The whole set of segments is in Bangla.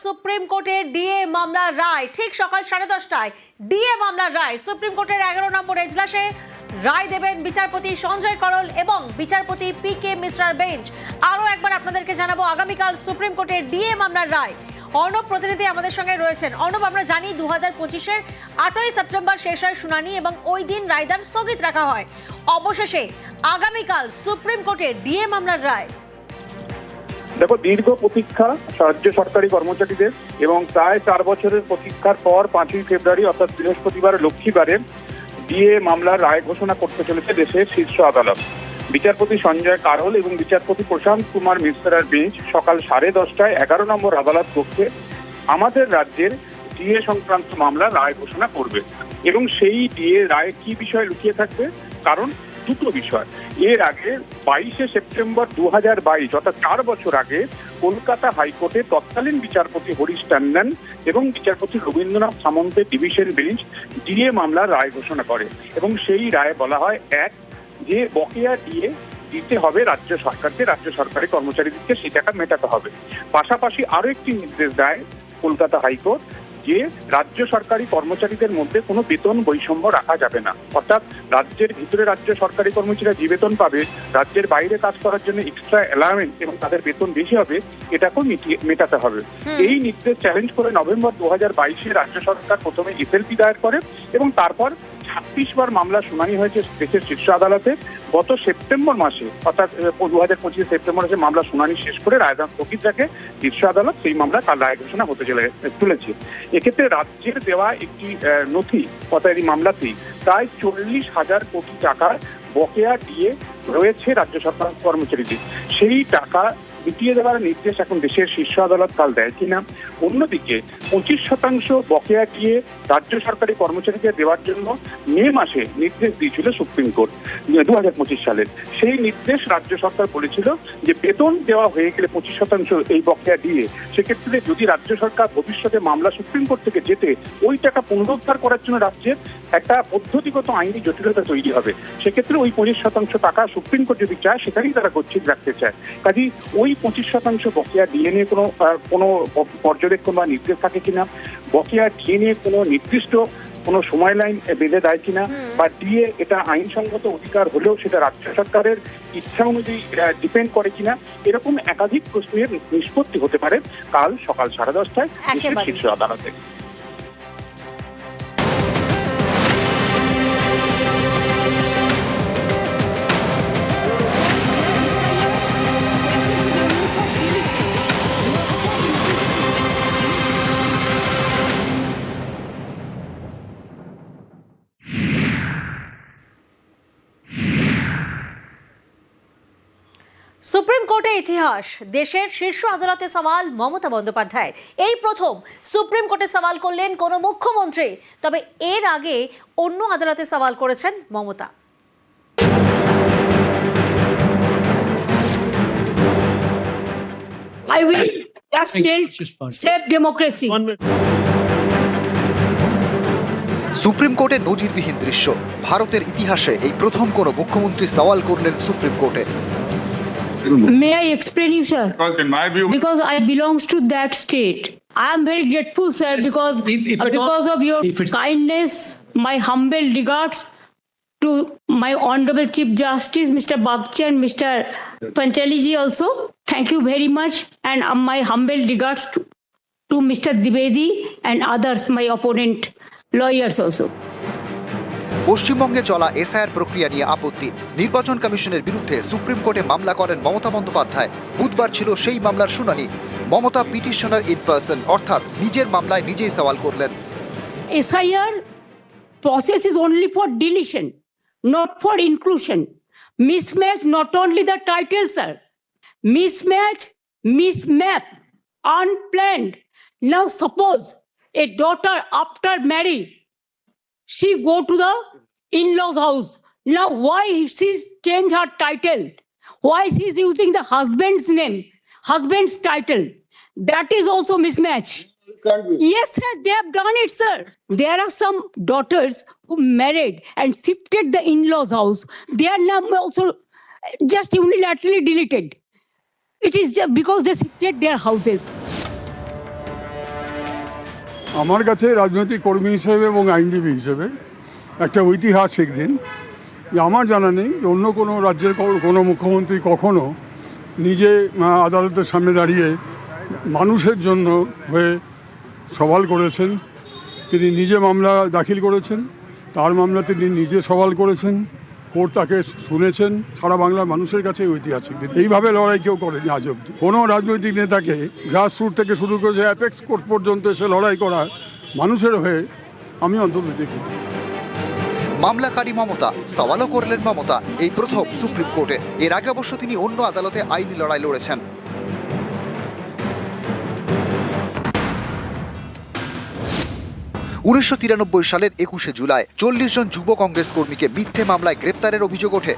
সুপ্রিম কোর্টের ডিএ মামলার রায় ঠিক সকাল 10:30টায় ডিএ মামলার রায় সুপ্রিম কোর্টের 11 নম্বর এজলাসে রায় দেবেন বিচারপতি সঞ্জয় করল এবং বিচারপতি পি.কে মিশ্রার বেঞ্চ। আরও একবার আপনাদেরকে জানাবো আগামীকাল সুপ্রিম কোর্টের ডিএ মামলার রায়। অর্ণব প্রতিনিধি আমাদের সঙ্গে রয়েছেন। অর্ণব, আমরা জানি 2025-এর 8ই সেপ্টেম্বর শেষ হয় শুনানি এবং ওই দিন রায়দান স্থগিত রাখা হয়। অবশেষে আগামীকাল সুপ্রিম কোর্টের ডিএ মামলার রায়। দেখো, দীর্ঘ প্রতীক্ষা রাজ্য সরকারি কর্মচারীদের এবং প্রায় 4 বছরের প্রতীক্ষার পর 5ই ফেব্রুয়ারি অর্থাৎ বৃহস্পতিবার লক্ষ্মীবারে ডিএ মামলার রায় ঘোষণা করতে চলেছে দেশের শীর্ষ আদালত। বিচারপতি সঞ্জয় কারোল এবং বিচারপতি প্রশান্ত কুমার মিশ্রার বেঞ্চ সকাল 10:30টায় 11 নম্বর আদালত কক্ষে আমাদের রাজ্যের ডিএ সংক্রান্ত মামলার রায় ঘোষণা করবে। এবং সেই ডিএ রায় কি বিষয় লুকিয়ে থাকবে? কারণ দুটো বিষয়। এর আগে 22শে সেপ্টেম্বর 2022 অর্থাৎ 4 বছর আগে কলকাতা হাইকোর্টের তৎকালীন বিচারপতি হরিশ ট্যান্ডন এবং বিচারপতি রবীন্দ্রনাথ সামন্তের ডিভিশন বেঞ্চ ডিএ মামলার রায় ঘোষণা করে এবং সেই রায়ে বলা হয়, এক, যে বকেয়া ডিএ দিতে হবে রাজ্য সরকারকে, রাজ্য সরকারি কর্মচারীদেরকে সেই টাকা মেটাতে হবে। পাশাপাশি আরো একটি নির্দেশ দেয় কলকাতা হাইকোর্ট যে রাজ্য সরকারি কর্মচারীদের মধ্যে কোনো বেতন বৈষম্য রাখা যাবে না। অর্থাৎ রাজ্যের ভিতরে রাজ্য সরকারি কর্মচারীরা যে বেতন পাবে, রাজ্যের বাইরে কাজ করার জন্য এক্সট্রা অ্যালাওয়েন্স এবং তাদের বেতন বেশি হবে, এটাকেও মেটাতে হবে। এই নির্দেশ চ্যালেঞ্জ করে নভেম্বর 2022-এ রাজ্য সরকার প্রথমে এসএলপি দায়ের করে এবং তারপর 26 বার মামলা শুনানি হয়েছে দেশের শীর্ষ আদালতে। গত সেপ্টেম্বর মাসে অর্থাৎ 2025 সেপ্টেম্বর মাসে মামলা শুনানি শেষ করে রায়দান স্থগিত রাখে শীর্ষ আদালত। সেই মামলা কাল রায় ঘোষণা হতে চলেছে। এক্ষেত্রে রাজ্যের দেওয়া একটি নথি অর্থাৎ এই মামলাতেই প্রায় 40,000 কোটি টাকার বকেয়া ডিএ রয়েছে রাজ্য সরকার কর্মচারীদের। সেই টাকা মিটিয়ে দেওয়ার নির্দেশ এখন দেশের শীর্ষ আদালত কাল দেয় কিনা। অন্যদিকে 25% বকেয়া ডিএ রাজ্য সরকারি কর্মচারীদের দেওয়ার জন্য মে মাসে নির্দেশ দিয়েছিল সুপ্রিম কোর্ট 2025 সালের। সেই নির্দেশ রাজ্য সরকার বলেছিল যে বেতন দেওয়া হয়ে গেলে 25% এই বকেয়া ডিএ, সেক্ষেত্রে যদি রাজ্য সরকার ভবিষ্যতে মামলা সুপ্রিম কোর্ট থেকে যেতে ওই টাকা পুনরুদ্ধার করার জন্য রাজ্যের একটা পদ্ধতিগত আইনি জটিলতা তৈরি হবে। সেক্ষেত্রে ওই 25% টাকা সুপ্রিম কোর্ট যদি চায় সেখানেই তারা গচ্ছিত রাখতে চায়। কাজেই ওই 25% বকেয়া ডিএ নিয়ে কোনো পর্যবেক্ষণ বা নির্দেশ থাকে কিনা, বকেয়া ডিএ নিয়ে কোনো নির্দিষ্ট কোনো সময় লাইন বেঁধে দেয় কিনা, বা ডিএ এটা আইনসঙ্গত অধিকার হলেও সেটা রাজ্য সরকারের ইচ্ছা অনুযায়ী ডিপেন্ড করে কিনা, এরকম একাধিক প্রশ্নের নিষ্পত্তি হতে পারে কাল সকাল 10:30টায় শীর্ষ আদালতে। সুপ্রিম কোর্টে ইতিহাস, দেশের শীর্ষ আদালতে সওয়াল মমতা বন্দ্যোপাধ্যায়ের। এই প্রথম সুপ্রিম কোর্টে সওয়াল করলেন কোন মুখ্যমন্ত্রী, তবে এর আগে অন্য আদালতে সওয়াল করেছেন Mamata. I will just save democracy. Supreme কোর্টে নজিরবিহীন দৃশ্য। ভারতের ইতিহাসে এই প্রথম কোন মুখ্যমন্ত্রী সওয়াল করলেন সুপ্রিম কোর্টে। May I explain you, sir? Because in my view, Because I belongs to that state. I am very grateful, sir, because of your kindness. My humble regards to my Honorable Chief Justice, Mr. Bagchi and Mr. Panchaliji also. Thank you very much. And my humble regards to Mr. Dwivedi and others, my opponent lawyers also. পশ্চিমবঙ্গে চলা এসআইআর প্রক্রিয়া নিয়ে আপত্তি। নির্বাচন কমিশনের বিরুদ্ধে সুপ্রিম কোর্টে মামলা করেন মমতা বন্দ্যোপাধ্যায়। বুধবার ছিল সেই মামলার শুনানি। মমতা পিটিশনার ইন পার্সন, অর্থাৎ নিজের মামলায় নিজেই সওয়াল করলেন। SIR process is only for deletion, not for inclusion. Mismatch, not only the title, sir. Mismatch, mismap, unplanned. Now suppose a daughter after marriage, she go to the in-laws house. Now why she's change her title? Why she's using the husband's name, husband's title? That is also mismatch. Yes, sir, they have done it, sir. There are some daughters who married and shifted the in-laws house. They are now also just unilaterally deleted. It is just because they shifted their houses. আমার কাছে রাজনৈতিক কর্মী হিসেবে এবং আইনজীবী হিসেবে একটা ঐতিহাসিক দিন। যে আমার জানা নেই যে অন্য কোনো রাজ্যের কোনো মুখ্যমন্ত্রী কখনো নিজে আদালতের সামনে দাঁড়িয়ে মানুষের জন্য হয়ে সওয়াল করেছেন। তিনি নিজে মামলা দাখিল করেছেন, তার মামলা তিনি নিজে সওয়াল করেছেন, কোর্ট তাকে শুনেছেন। সারা বাংলার মানুষের কাছে ঐতিহাসিক দিন। এইভাবে লড়াই কেউ করেনি আজ অব্দি। কোনো রাজনৈতিক নেতাকে গ্রাসরুট থেকে শুরু করে অ্যাপেক্স কোর্ট পর্যন্ত এসে লড়াই করা মানুষের হয়ে আমি অন্তত দেখি। মামলাকারী মমতা, সওয়ালও করলেন মমতা, এই প্রথম সুপ্রিম কোর্টে। এর আগে অবশ্য তিনি অন্য আদালতে আইনি লড়াই লড়েছেন। 1993 সালের 21শে জুলাই 40 জন যুব কংগ্রেস কর্মীকে মিথ্যে মামলায় গ্রেপ্তারের অভিযোগ ওঠে।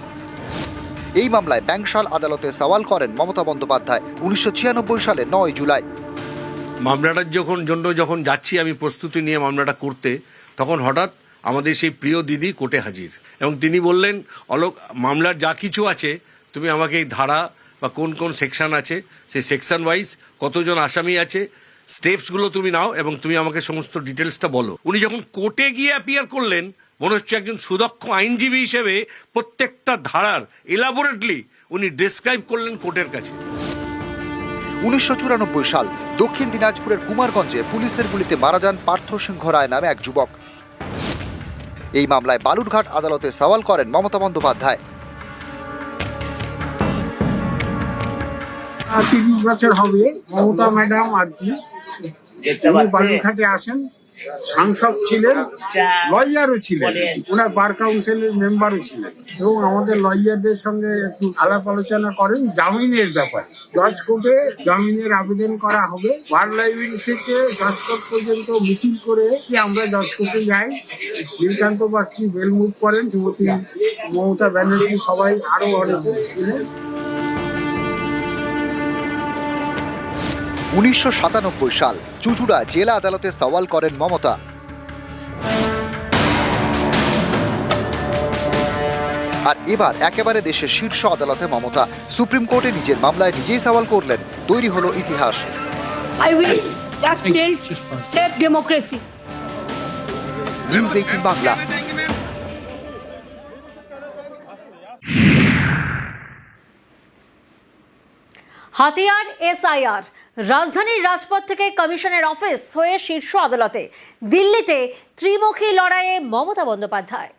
এই মামলায় ব্যাংশাল আদালতে সওয়াল করেন মমতা বন্দ্যোপাধ্যায় 1996 সালে 9 জুলাই। মামলাটার যখন যাচ্ছি আমি প্রস্তুতি নিয়ে মামলাটা করতে, তখন হঠাৎ আমাদের সেই প্রিয় দিদি কোর্টে হাজির এবং তিনি বললেন, অলোক, মামলার যা কিছু আছে তুমি আমাকে এই ধারা বা কোন কোন সেকশন আছে সেই সেকশন ওয়াইজ কতজন আসামি আছে স্টেপসগুলো তুমি নাও এবং তুমি আমাকে সমস্ত ডিটেলসটা বলো। উনি যখন কোর্টে গিয়ে অ্যাপিয়ার করলেন, মনে হচ্ছে একজন সুদক্ষ আইনজীবী হিসেবে প্রত্যেকটা ধারার এলাবোরেটলি উনি ডেসক্রাইব করলেন কোর্টের কাছে। 1994 সাল দক্ষিণ দিনাজপুরের কুমারগঞ্জে পুলিশের গুলিতে মারা যান পার্থ সিংহ রায় নামে এক যুবক। এই মামলায় বালুরঘাট আদালতে সওয়াল করেন মমতা বন্দ্যোপাধ্যায়। 30 বছর হবে মমতা ম্যাডাম আর কি বালুরঘাটে আসেন, সাংসদ ছিলেন, লয়ারও ছিলেন, ওনার বার কাউন্সিলের মেম্বারও ছিলেন এবং আমাদের লয়ারদের সঙ্গে একটু আলাপ আলোচনা করেন জামিনের ব্যাপারে। জজ কোর্টে জামিনের আবেদন করা হবে। বার লাইব্রেরি থেকে জজ কোর্ট পর্যন্ত মিছিল করে আমরা জজ কোর্টে যাই। নীলকান্ত বাগচি বেল মুভ করেন, শ্রীমতী মমতা ব্যানার্জি, সবাই আরো অনেকে ছিলেন। 1997 সাল চুঁচুড়া জেলা আদালতে সওয়াল করেন মমতা। আর এবার একেবারে দেশের শীর্ষ আদালতে মমতা সুপ্রিম কোর্টে নিজের মামলায় নিজেই সওয়াল করলেন। তৈরি হলো ইতিহাস। I will extend safe democracy. News 18 Bangla. হাতিয়ার এসআইআর, রাজধানীর রাজপথ থেকে কমিশনের অফিস হয়ে শীর্ষ আদালতে, দিল্লিতে ত্রিমুখী লড়াইয়ে মমতা বন্দ্যোপাধ্যায়।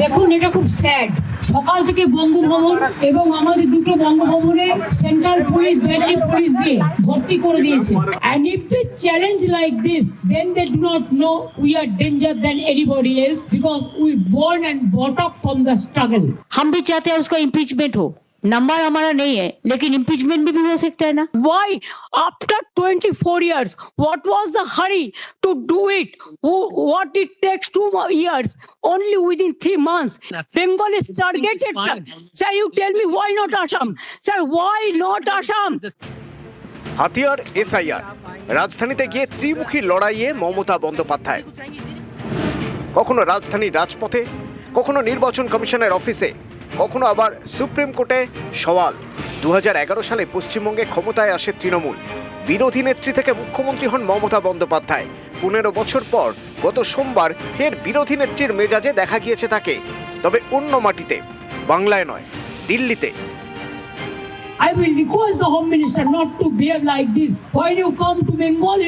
দেখুন, এটা খুব স্যাড। সকাল থেকে বঙ্গভবন এবং আমাদের দুটো বঙ্গভবনে সেন্ট্রাল পুলিশ, দিল্লি পুলিশ দিয়ে ভর্তি করে দিয়েছে। And if they challenge like this, then they do not know we are danger than anybody else because we born and brought up from the struggle. हम भी चाहते हैं उसका impeachment हो। नंबर हमारा नहीं है, लेकिन impeachment भी हो सकता है ना। Why after 24 years? What was the hurry to do it? What it takes 2 years? Only within 3 months. Bengal is targeted, sir. Sir, you tell me why not Assam? Sir, why not Assam? হাতিয়ার এসআইআর, রাজধানীতে গিয়ে ত্রিমুখী লড়াইয়ে মমতা বন্দ্যোপাধ্যায়। কখনো রাজধানীর রাজপথে, কখনো নির্বাচন কমিশনের অফিসে, কখনো আবার সুপ্রিম কোর্টে সওয়াল। 2011 সালে পশ্চিমবঙ্গে ক্ষমতায় আসে তৃণমূল। বিরোধী নেত্রী থেকে মুখ্যমন্ত্রী হন মমতা বন্দ্যোপাধ্যায়। 15 বছর পর গত সোমবার ফের বিরোধী নেত্রীর মেজাজে দেখা গিয়েছে তাকে, তবে অন্য মাটিতে, বাংলায় নয়, দিল্লিতে। I will request the Home Minister not to behave like this. When you come to Bengal,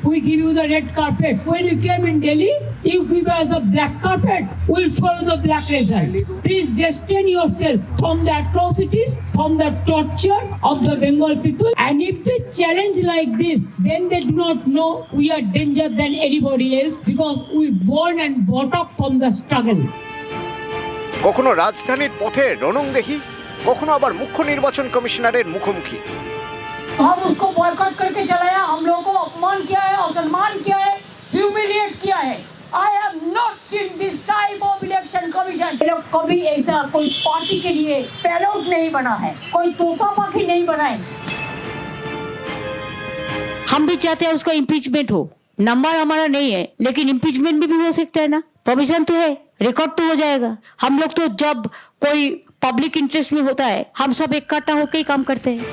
we give you the red carpet. When you came in Delhi, you give us a black carpet. We'll show you the black result. Please restrain yourself from the atrocities, from the torture of the Bengal people. And if they challenge like this, then they do not know we are danger than anybody else because we born and brought up from the struggle. কখনো রাজধানীর পথে রণংদেহী, কখনো আবার মুখ্য নির্বাচন কমিশনারের মুখোমুখি। हम उसको बॉयकॉट करके चलाया, हम लोगों को अपमान किया है, असम्मान किया है, ह्यूमिलिएट किया है। I have not seen this type of election commission. कभी ऐसा कोई पार्टी के लिए पैरोट नहीं बना है, कोई तोता पाखी नहीं बनाए। हम भी चाहते हैं उसका इम्पीचमेंट हो। नंबर हमारा नहीं है, लेकिन इम्पीचमेंट भी हो सकता है ना। प्रोविजन तो है, रिकॉर्ड तो हो जाएगा। हम लोग तो जब कोई पब्लिक इंटरेस्ट में होता है, हम सब इकट्ठा होकर ही काम करते हैं।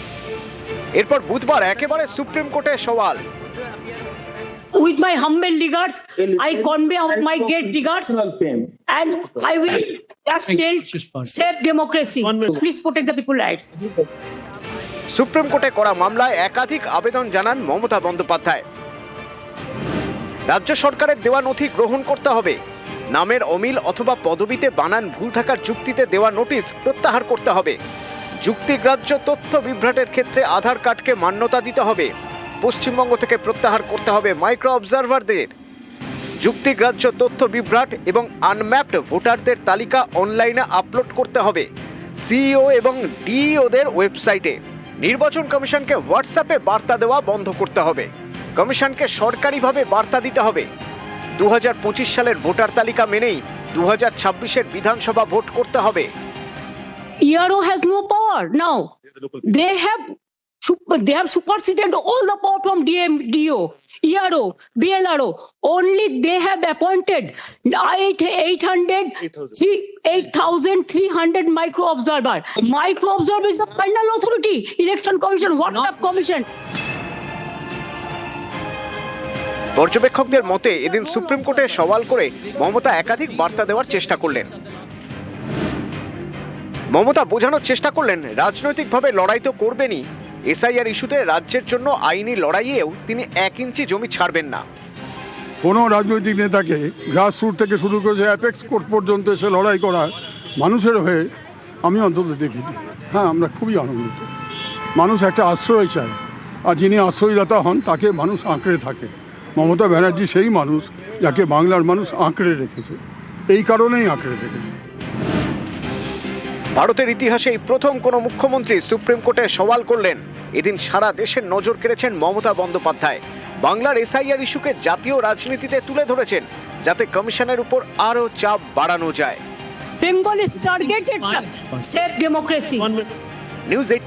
এরপর বুধবার একেবারে সুপ্রিম কোর্টে সওয়াল। With my humble regards, I convey my great regards and I will just tell save democracy. Please protect the people's rights. Supreme কোর্টে করা মামলায় একাধিক আবেদন জানান মমতা বন্দ্যোপাধ্যায়। রাজ্য সরকারের দেওয়া নথি গ্রহণ করতে হবে, নামের অমিল অথবা পদবিতে বানান ভুল থাকার যুক্তিতে দেওয়া নোটিশ প্রত্যাহার করতে হবে, যুক্তিগ্রাহ্য তথ্য বিভ্রাটের ক্ষেত্রে আধার কার্ডকে মান্যতা দিতে হবে, পশ্চিমবঙ্গ থেকে প্রত্যাহার করতে হবে মাইক্রো অবজারভারদের, যুক্তিগ্রাহ্য তথ্য বিভ্রাট এবং আনম্যাপড ভোটারদের তালিকা অনলাইনে আপলোড করতে হবে সিইও এবং ডিইওদের ওয়েবসাইটে, নির্বাচন কমিশনকে হোয়াটসঅ্যাপে বার্তা দেওয়া বন্ধ করতে হবে, কমিশনকে সরকারিভাবে বার্তা দিতে হবে, 2025 সালের ভোটার তালিকা মেনেই 2026-এর বিধানসভা ভোট করতে হবে। ERO has no power now. They have superseded all the power from DO, ERO, BLRO. Only they have appointed 8,300 micro observer. Micro observer is the final authority. Election Commission, WhatsApp Commission. পর্যবেক্ষকদের মতে এদিন সুপ্রিম কোর্টে সওয়াল করে মমতা একাধিক বার্তা দেওয়ার চেষ্টা করলেন। মমতা বোঝানোর চেষ্টা করলেন রাজনৈতিকভাবে লড়াই তো করবেনই, এসআইআর ইস্যুতে রাজ্যের জন্য আইনি লড়াইয়েও তিনি 1 ইঞ্চি জমি ছাড়বেন না। কোনো রাজনৈতিক নেতাকে গ্রাসরুট থেকে শুরু করে অ্যাপেক্স কোর্ট পর্যন্ত এসে লড়াই করা মানুষের হয়ে আমি অন্তত দেখিনি। হ্যাঁ, আমরা খুবই আনন্দিত। মানুষ একটা আশ্রয় চায়, আর যিনি আশ্রয়দাতা হন তাকে মানুষ আঁকড়ে থাকে। মমতা ব্যানার্জি সেই মানুষ যাকে বাংলার মানুষ আঁকড়ে রেখেছে, এই কারণেই আঁকড়ে রেখেছে। ভারতের ইতিহাসে এই প্রথম কোনো মুখ্যমন্ত্রী সুপ্রিম কোর্টে সওয়াল করলেন। এদিন সারা দেশের নজর কেড়েছেন মমতা বন্দ্যোপাধ্যায়। বাংলার এসআইআর ইস্যুকে জাতীয় রাজনীতিতে তুলে ধরেছেন, যাতে কমিশনের উপর আরও চাপ বাড়ানো যায়। Bengal is targeted, sir. Save democracy. News